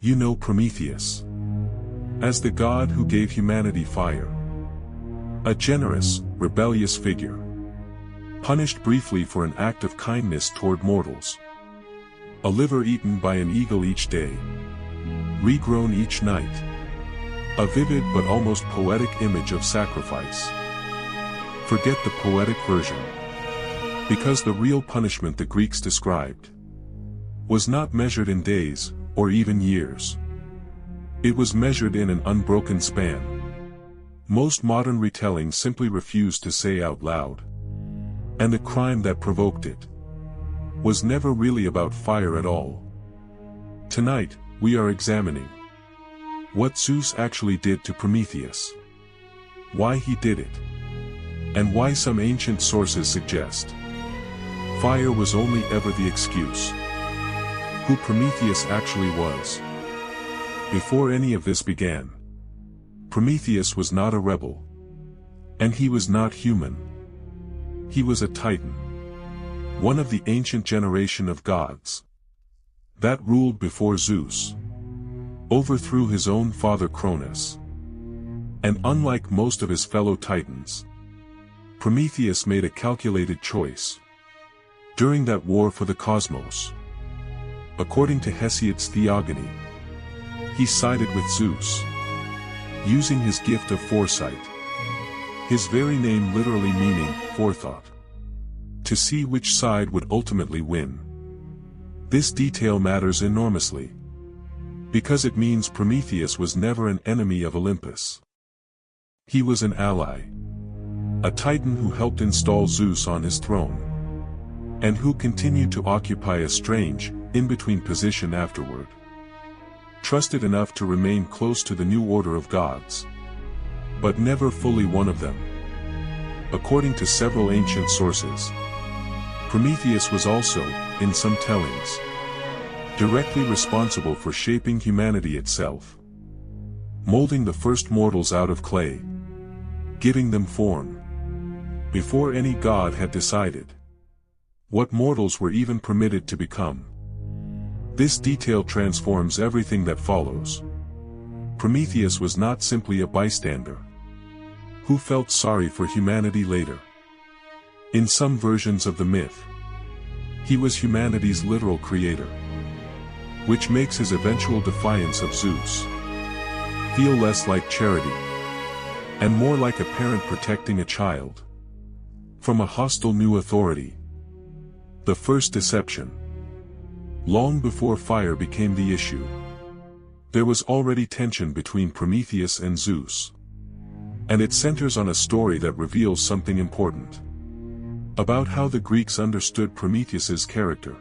You know Prometheus as the god who gave humanity fire. A generous, rebellious figure, punished briefly for an act of kindness toward mortals. A liver eaten by an eagle each day, regrown each night. A vivid but almost poetic image of sacrifice. Forget the poetic version, because the real punishment the Greeks described was not measured in days, or even years. It was measured in an unbroken span. Most modern retellings simply refuse to say out loud. And the crime that provoked it was never really about fire at all. Tonight, we are examining what Zeus actually did to Prometheus, why he did it, and why some ancient sources suggest fire was only ever the excuse. Who Prometheus actually was. Before any of this began, Prometheus was not a rebel. And he was not human. He was a titan. One of the ancient generation of gods that ruled before Zeus overthrew his own father Cronus. And unlike most of his fellow titans, Prometheus made a calculated choice during that war for the cosmos. According to Hesiod's Theogony, he sided with Zeus, using his gift of foresight, his very name literally meaning forethought, to see which side would ultimately win. This detail matters enormously, because it means Prometheus was never an enemy of Olympus. He was an ally, a titan who helped install Zeus on his throne, and who continued to occupy a strange, in-between position afterward. Trusted enough to remain close to the new order of gods, but never fully one of them. According to several ancient sources, Prometheus was also, in some tellings, directly responsible for shaping humanity itself, molding the first mortals out of clay, giving them form, before any god had decided what mortals were even permitted to become. This detail transforms everything that follows. Prometheus was not simply a bystander who felt sorry for humanity later. In some versions of the myth, he was humanity's literal creator, which makes his eventual defiance of Zeus feel less like charity, and more like a parent protecting a child from a hostile new authority. The first deception. Long before fire became the issue, there was already tension between Prometheus and Zeus. And it centers on a story that reveals something important about how the Greeks understood Prometheus's character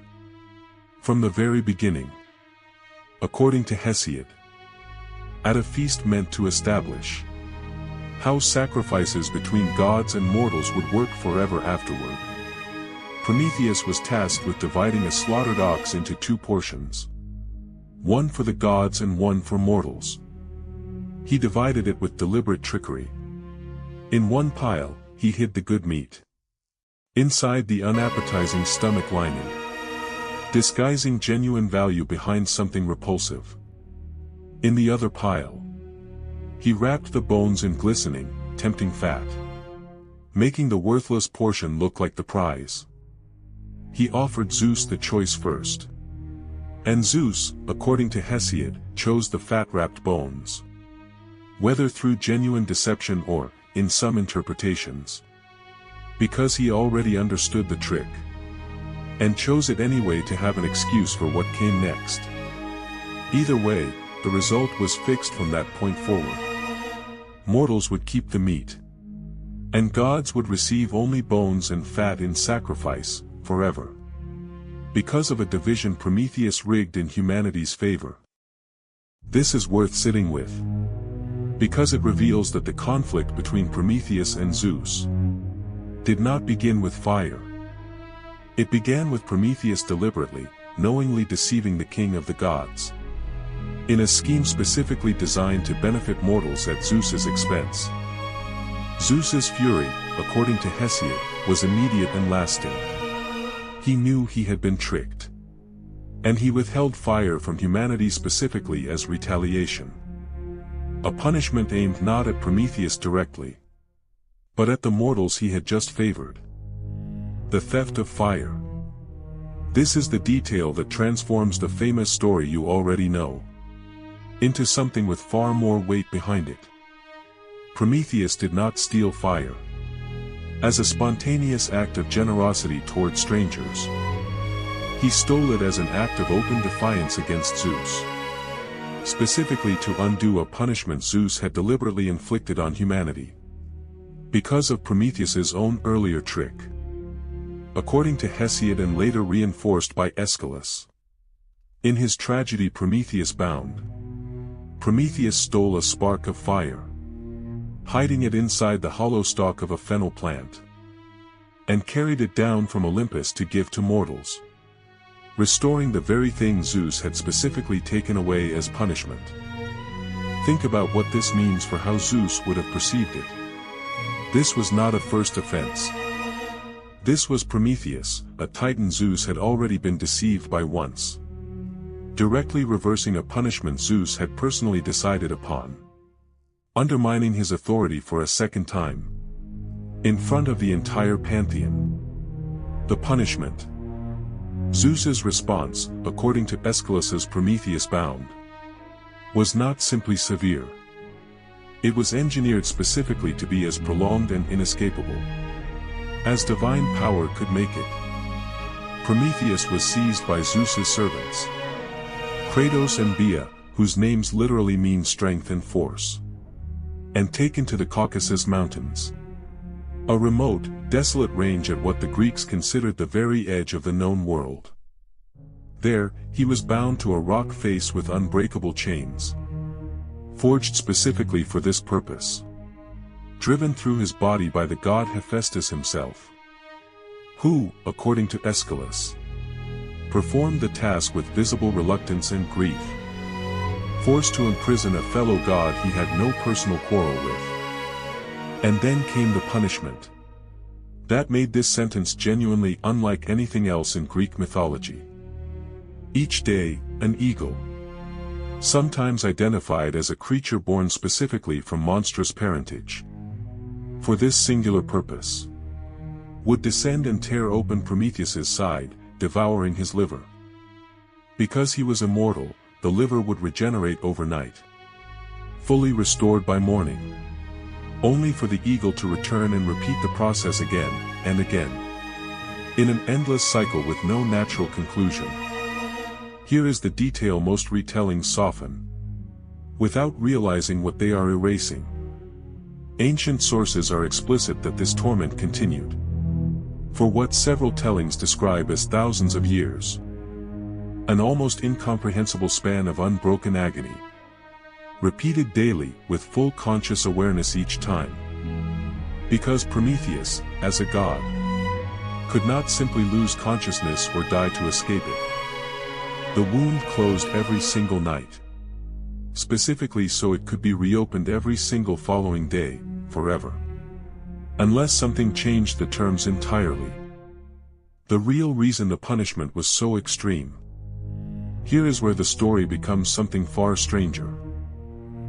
from the very beginning. According to Hesiod, at a feast meant to establish how sacrifices between gods and mortals would work forever afterward, Prometheus was tasked with dividing a slaughtered ox into two portions, one for the gods and one for mortals. He divided it with deliberate trickery. In one pile, he hid the good meat inside the unappetizing stomach lining, disguising genuine value behind something repulsive. In the other pile, he wrapped the bones in glistening, tempting fat, making the worthless portion look like the prize. He offered Zeus the choice first. And Zeus, according to Hesiod, chose the fat-wrapped bones. Whether through genuine deception or, in some interpretations, because he already understood the trick, and chose it anyway to have an excuse for what came next. Either way, the result was fixed from that point forward. Mortals would keep the meat, and gods would receive only bones and fat in sacrifice, forever. Because of a division Prometheus rigged in humanity's favor. This is worth sitting with, because it reveals that the conflict between Prometheus and Zeus did not begin with fire. It began with Prometheus deliberately, knowingly deceiving the king of the gods, in a scheme specifically designed to benefit mortals at Zeus's expense. Zeus's fury, according to Hesiod, was immediate and lasting. He knew he had been tricked. And he withheld fire from humanity specifically as retaliation. A punishment aimed not at Prometheus directly, but at the mortals he had just favored. The theft of fire. This is the detail that transforms the famous story you already know into something with far more weight behind it. Prometheus did not steal fire as a spontaneous act of generosity toward strangers. He stole it as an act of open defiance against Zeus, specifically to undo a punishment Zeus had deliberately inflicted on humanity because of Prometheus's own earlier trick. According to Hesiod and later reinforced by Aeschylus in his tragedy Prometheus Bound, Prometheus stole a spark of fire, hiding it inside the hollow stalk of a fennel plant, and carried it down from Olympus to give to mortals, restoring the very thing Zeus had specifically taken away as punishment. Think about what this means for how Zeus would have perceived it. This was not a first offense. This was Prometheus, a titan Zeus had already been deceived by once, directly reversing a punishment Zeus had personally decided upon, undermining his authority for a second time, in front of the entire pantheon. The punishment. Zeus's response, according to Aeschylus's Prometheus Bound, was not simply severe. It was engineered specifically to be as prolonged and inescapable as divine power could make it. Prometheus was seized by Zeus's servants, Kratos and Bia, whose names literally mean strength and force, and taken to the Caucasus Mountains, a remote, desolate range at what the Greeks considered the very edge of the known world. There, he was bound to a rock face with unbreakable chains, forged specifically for this purpose, driven through his body by the god Hephaestus himself, who, according to Aeschylus, performed the task with visible reluctance and grief, forced to imprison a fellow god he had no personal quarrel with. And then came the punishment that made this sentence genuinely unlike anything else in Greek mythology. Each day, an eagle, sometimes identified as a creature born specifically from monstrous parentage, for this singular purpose, would descend and tear open Prometheus's side, devouring his liver. Because he was immortal, the liver would regenerate overnight, fully restored by morning, only for the eagle to return and repeat the process again and again, in an endless cycle with no natural conclusion. Here is the detail most retellings soften, without realizing what they are erasing. Ancient sources are explicit that this torment continued for what several tellings describe as thousands of years, an almost incomprehensible span of unbroken agony, repeated daily with full conscious awareness each time. Because Prometheus, as a god, could not simply lose consciousness or die to escape it. The wound closed every single night, specifically so it could be reopened every single following day, forever. Unless something changed the terms entirely. The real reason the punishment was so extreme. Here is where the story becomes something far stranger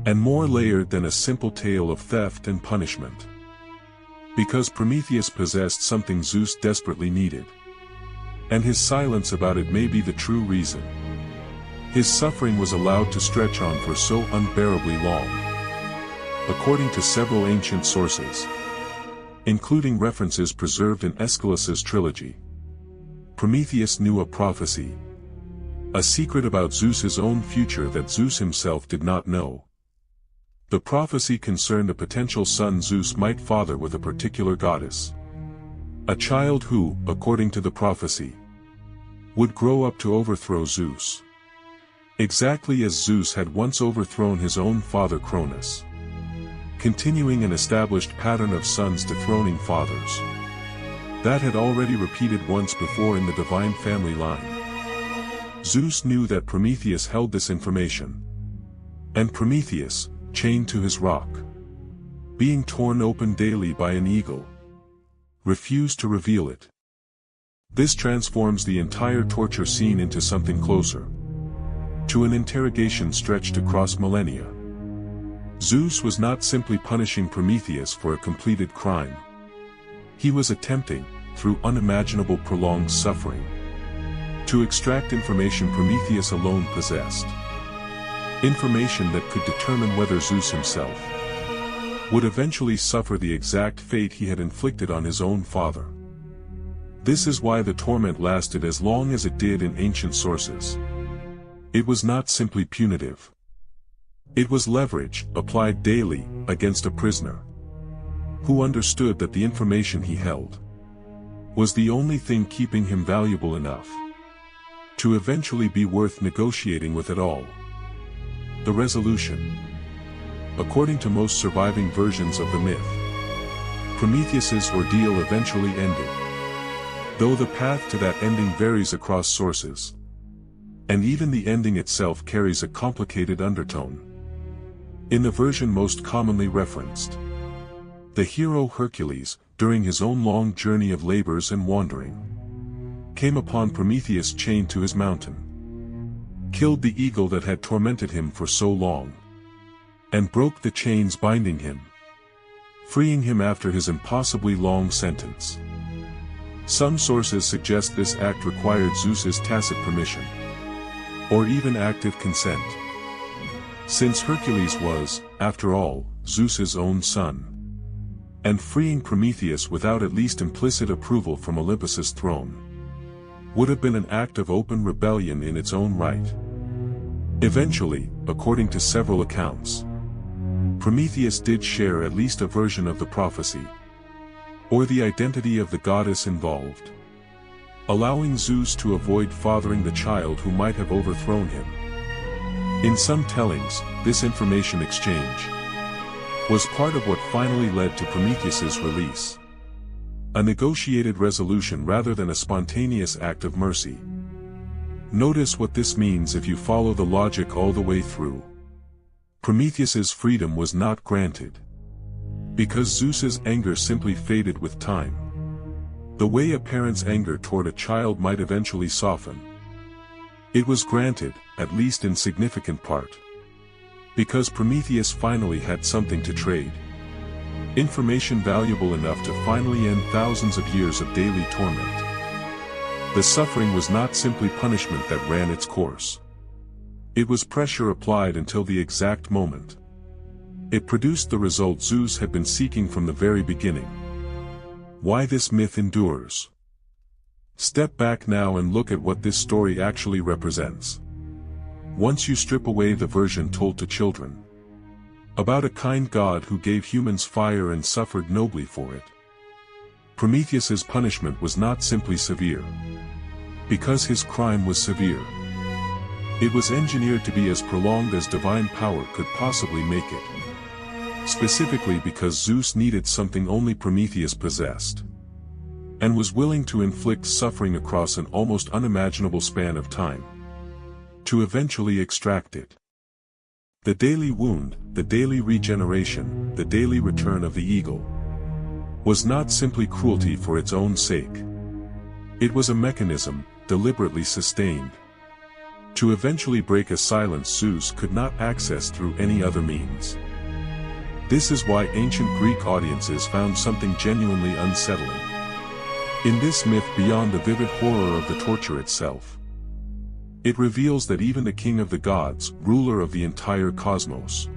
and more layered than a simple tale of theft and punishment. Because Prometheus possessed something Zeus desperately needed, and his silence about it may be the true reason his suffering was allowed to stretch on for so unbearably long. According to several ancient sources, including references preserved in Aeschylus's trilogy, Prometheus knew a prophecy, a secret about Zeus's own future that Zeus himself did not know. The prophecy concerned a potential son Zeus might father with a particular goddess, a child who, according to the prophecy, would grow up to overthrow Zeus, exactly as Zeus had once overthrown his own father Cronus, continuing an established pattern of sons dethroning fathers that had already repeated once before in the divine family line. Zeus knew that Prometheus held this information, and Prometheus, chained to his rock, being torn open daily by an eagle, refused to reveal it. This transforms the entire torture scene into something closer to an interrogation stretched across millennia. Zeus was not simply punishing Prometheus for a completed crime. He was attempting, through unimaginable prolonged suffering, to extract information Prometheus alone possessed. Information that could determine whether Zeus himself would eventually suffer the exact fate he had inflicted on his own father. This is why the torment lasted as long as it did in ancient sources. It was not simply punitive. It was leverage, applied daily, against a prisoner who understood that the information he held was the only thing keeping him valuable enough to eventually be worth negotiating with at all. The resolution. According to most surviving versions of the myth, Prometheus's ordeal eventually ended, though the path to that ending varies across sources, and even the ending itself carries a complicated undertone. In the version most commonly referenced, the hero Hercules, during his own long journey of labors and wandering, came upon Prometheus chained to his mountain, killed the eagle that had tormented him for so long, and broke the chains binding him, freeing him after his impossibly long sentence. Some sources suggest this act required Zeus's tacit permission, or even active consent, since Hercules was, after all, Zeus's own son, and freeing Prometheus without at least implicit approval from Olympus's throne would have been an act of open rebellion in its own right. Eventually, according to several accounts, Prometheus did share at least a version of the prophecy, or the identity of the goddess involved, allowing Zeus to avoid fathering the child who might have overthrown him. In some tellings, this information exchange was part of what finally led to Prometheus's release. A negotiated resolution rather than a spontaneous act of mercy. Notice what this means if you follow the logic all the way through. Prometheus's freedom was not granted because Zeus's anger simply faded with time, the way a parent's anger toward a child might eventually soften. It was granted, at least in significant part, because Prometheus finally had something to trade. Information valuable enough to finally end thousands of years of daily torment. The suffering was not simply punishment that ran its course. It was pressure applied until the exact moment. It produced the result Zeus had been seeking from the very beginning. Why this myth endures? Step back now and look at what this story actually represents. Once you strip away the version told to children about a kind God who gave humans fire and suffered nobly for it, Prometheus's punishment was not simply severe because his crime was severe. It was engineered to be as prolonged as divine power could possibly make it, specifically because Zeus needed something only Prometheus possessed, and was willing to inflict suffering across an almost unimaginable span of time to eventually extract it. The daily wound, the daily regeneration, the daily return of the eagle, was not simply cruelty for its own sake. It was a mechanism, deliberately sustained, to eventually break a silence Zeus could not access through any other means. This is why ancient Greek audiences found something genuinely unsettling in this myth beyond the vivid horror of the torture itself. It reveals that even the king of the gods, ruler of the entire cosmos,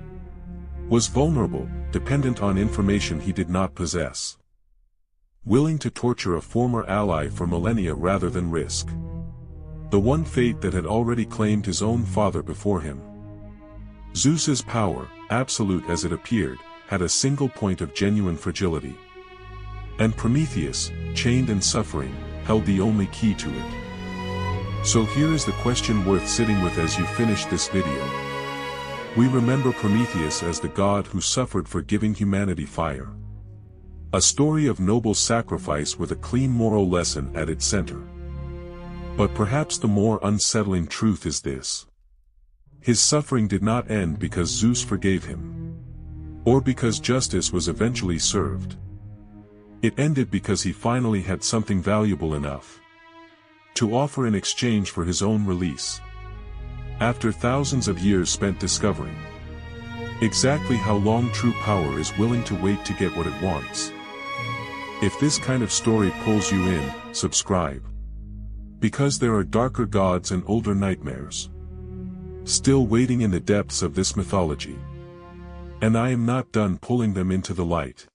was vulnerable, dependent on information he did not possess, willing to torture a former ally for millennia rather than risk the one fate that had already claimed his own father before him. Zeus's power, absolute as it appeared, had a single point of genuine fragility, and Prometheus, chained and suffering, held the only key to it. So here is the question worth sitting with as you finish this video. We remember Prometheus as the god who suffered for giving humanity fire. A story of noble sacrifice with a clean moral lesson at its center. But perhaps the more unsettling truth is this. His suffering did not end because Zeus forgave him, or because justice was eventually served. It ended because he finally had something valuable enough to offer in exchange for his own release. After thousands of years spent discovering exactly how long true power is willing to wait to get what it wants. If this kind of story pulls you in, subscribe. Because there are darker gods and older nightmares still waiting in the depths of this mythology. And I am not done pulling them into the light.